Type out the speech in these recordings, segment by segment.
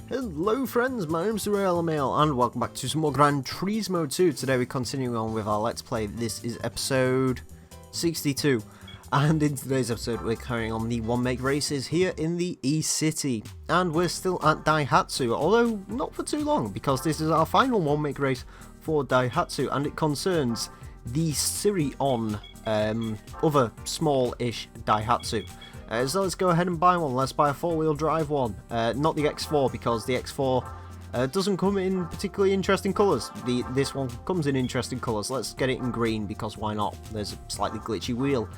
Hello friends, my name's Emile and welcome back to some more Gran Turismo 2. Today we're continuing on with our Let's Play. This is episode 62, and in today's episode we're carrying on the one-make races here in the E-City. And we're still at Daihatsu, although not for too long, because this is our final one-make race for Daihatsu, and it concerns the Sirion, other small-ish Daihatsu. So let's go ahead and buy one. Let's buy a four-wheel drive one. Not the X4, because the X4 doesn't come in particularly interesting colours. This one comes in interesting colours. Let's get it in green, because why not? There's a slightly glitchy wheel.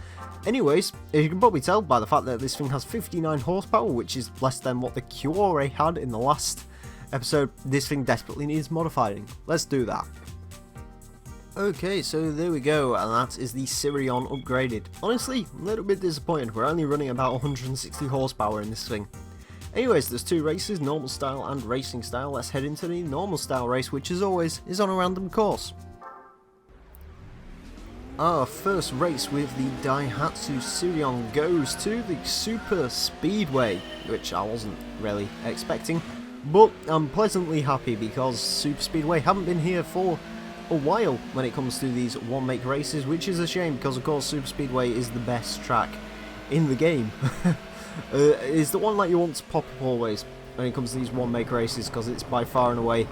Anyways, as you can probably tell by the fact that this thing has 59 horsepower, which is less than what the Cure had in the last episode, this thing desperately needs modifying. Let's do that. Okay, so there we go, and that is the Sirion upgraded. Honestly, a little bit disappointed. We're only running about 160 horsepower in this thing. Anyways, there's two races, normal style and racing style. Let's head into the normal style race, which as always is on a random course. Our first race with the Daihatsu Sirion goes to the Super Speedway, which I wasn't really expecting, but I'm pleasantly happy because Super Speedway haven't been here for a while when it comes to these one-make races, which is a shame because of course Super Speedway is the best track in the game. It's the one that you want to pop up always when it comes to these one-make races, because it's by far and away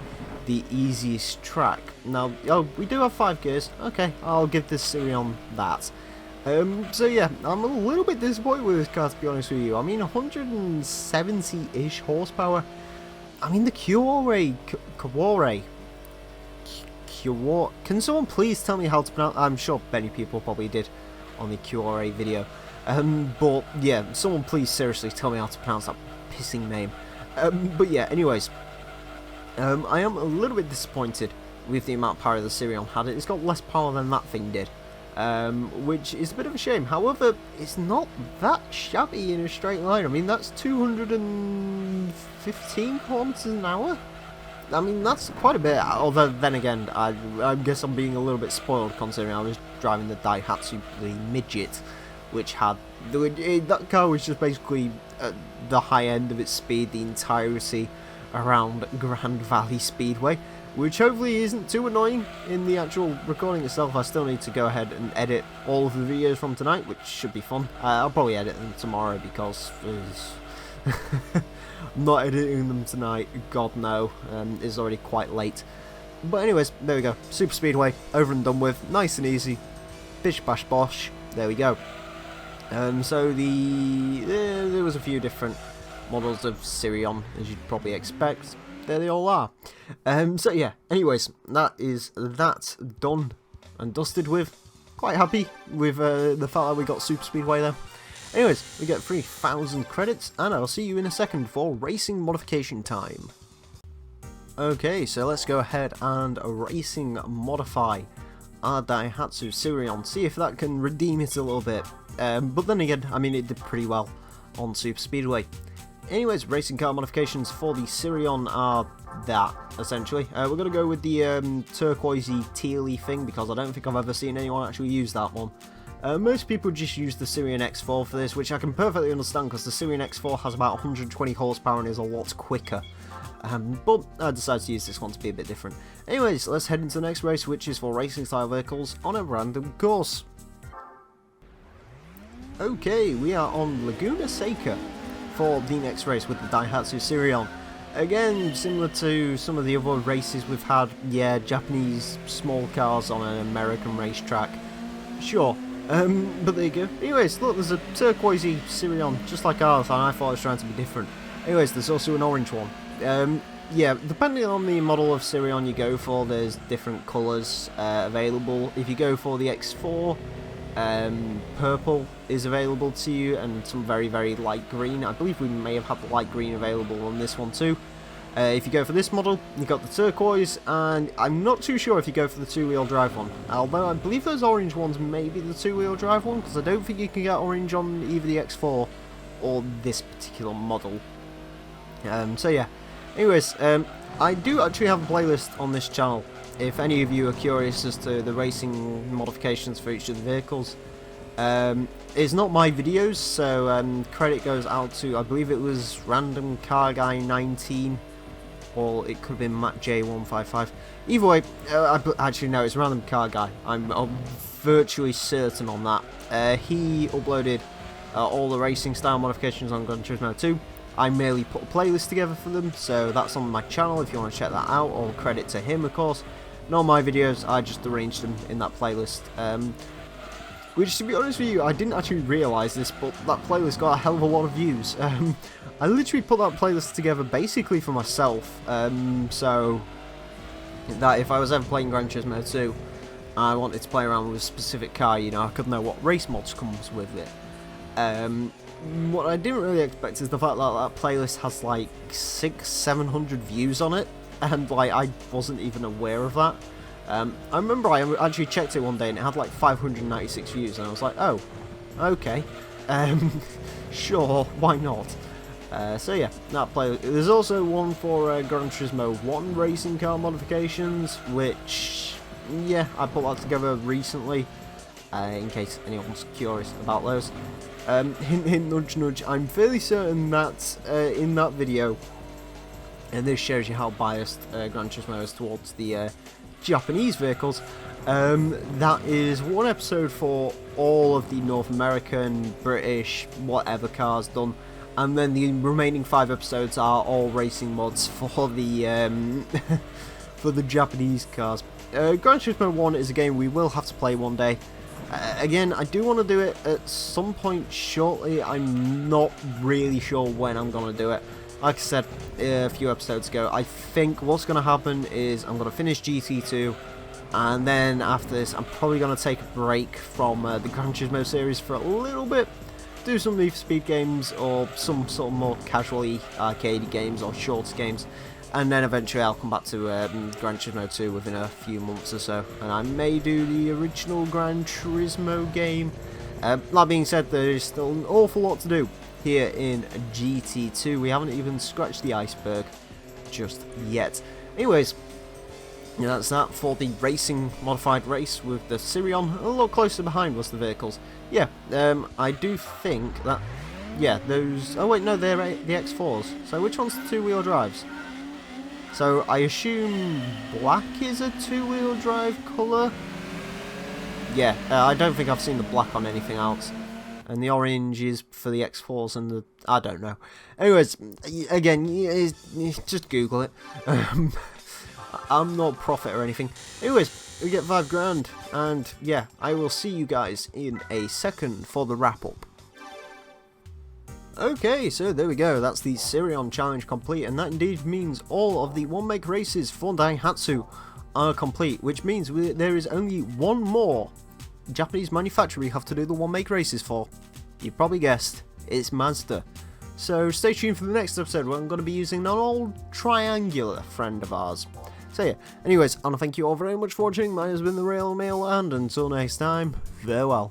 the easiest track. Now, oh, we do have 5 gears. Okay, I'll give this Sirion that. So yeah, I'm a little bit disappointed with this car, to be honest with you. I mean, 170-ish horsepower. I mean, the Cure. Can someone please tell me how to pronounce? I'm sure many people probably did on the Cure video. But yeah, someone please seriously tell me how to pronounce that pissing name. But yeah, anyways, I am a little bit disappointed with the amount of power the Sirion had. It's got less power than that thing did, which is a bit of a shame. However, it's not that shabby in a straight line. I mean, that's 215 kilometers an hour. I mean, that's quite a bit, although then again, I guess I'm being a little bit spoiled considering I was driving the Daihatsu, the Midget, which had, that car was just basically at the high end of its speed the entirety around Grand Valley Speedway, which hopefully isn't too annoying in the actual recording itself. I still need to go ahead and edit all of the videos from tonight, which should be fun. I'll probably edit them tomorrow because I'm not editing them tonight, god no, it's already quite late. But anyways, there we go, Super Speedway, over and done with, nice and easy, bish bash bosh, there we go. So there was a few different models of Sirion, as you'd probably expect, there they all are. So yeah, anyways, that is that done and dusted with. Quite happy with the fact that we got Super Speedway there. Anyways, we get 3,000 credits, and I'll see you in a second for racing modification time. Okay, so let's go ahead and racing modify our Daihatsu Sirion, see if that can redeem it a little bit. But then again, I mean, it did pretty well on Super Speedway. Anyways, racing car modifications for the Sirion are that, essentially. We're going to go with the turquoisey, tealy thing, because I don't think I've ever seen anyone actually use that one. Most people just use the Sirion X4 for this, which I can perfectly understand because the Sirion X4 has about 120 horsepower and is a lot quicker. But I decided to use this one to be a bit different. Anyways, let's head into the next race, which is for racing style vehicles on a random course. Okay, we are on Laguna Seca for the next race with the Daihatsu Sirion. Again, similar to some of the other races we've had, yeah, Japanese small cars on an American racetrack. Sure. But there you go. Anyways, look, there's a turquoisey Sirion, just like ours, and I thought it was trying to be different. Anyways, there's also an orange one. Yeah, depending on the model of Sirion you go for, there's different colours available. If you go for the X4, purple is available to you, and some very, very light green. I believe we may have had the light green available on this one too. If you go for this model, you've got the turquoise, and I'm not too sure if you go for the two-wheel drive one. Although I believe those orange ones may be the two-wheel drive one, because I don't think you can get orange on either the X4 or this particular model. So yeah. Anyways, I do actually have a playlist on this channel. If any of you are curious as to the racing modifications for each of the vehicles. It's not my videos, so credit goes out to, I believe it was Random Car Guy 19 or it could have been Matt J155. Either way, actually no, it's Random Car Guy. I'm virtually certain on that. He uploaded all the racing style modifications on Gran Turismo 2. I merely put a playlist together for them, so that's on my channel if you want to check that out. All credit to him, of course. Not my videos, I just arranged them in that playlist. Which, to be honest with you, I didn't actually realise this, but that playlist got a hell of a lot of views. I literally put that playlist together basically for myself, so that if I was ever playing Gran Turismo 2, I wanted to play around with a specific car, you know, I could know what race mods comes with it. What I didn't really expect is the fact that that playlist has like 600-700 views on it, and like I wasn't even aware of that. I remember I actually checked it one day and it had like 596 views, and I was like, oh, okay, sure, why not? So yeah, that playlist. There's also one for Gran Turismo 1 racing car modifications, which, yeah, I put that together recently, in case anyone's curious about those. Hint hint nudge nudge, I'm fairly certain that in that video, and this shows you how biased Gran Turismo is towards the Japanese vehicles, that is one episode for all of the North American, British, whatever cars done, and then the remaining 5 episodes are all racing mods for the for the Japanese cars. Gran Turismo 1 is a game we will have to play one day. Again, I do want to do it at some point shortly. I'm not really sure when I'm going to do it. Like I said a few episodes ago, I think what's going to happen is I'm going to finish GT2, and then after this I'm probably going to take a break from the Gran Turismo series for a little bit, do some Need for Speed games or some sort of more casually arcadey games or shorter games, and then eventually I'll come back to Gran Turismo 2 within a few months or so, and I may do the original Gran Turismo game. That being said, there is still an awful lot to do here in GT2. We haven't even scratched the iceberg just yet. Anyways, yeah, that's that for the racing modified race with the Sirion. A lot closer behind was the vehicles. Yeah, I do think that, yeah, those, oh wait, no, they're the X4s. So which one's the two-wheel drives? So I assume black is a two-wheel drive colour? Yeah, I don't think I've seen the black on anything else. And the orange is for the X4s and the, I don't know. Anyways, again, just Google it. I'm not a prophet or anything. Anyways, we get 5 grand, and yeah, I will see you guys in a second for the wrap up. Okay, so there we go, that's the Sirion challenge complete, and that indeed means all of the one-make races for Daihatsu are complete, which means there is only one more Japanese manufacturer we have to do the one-make races for. You probably guessed, it's Mazda. So stay tuned for the next episode where I'm going to be using an old triangular friend of ours. So yeah, anyways, I want to thank you all very much for watching. Mine has been the Real Emile, and until next time, farewell.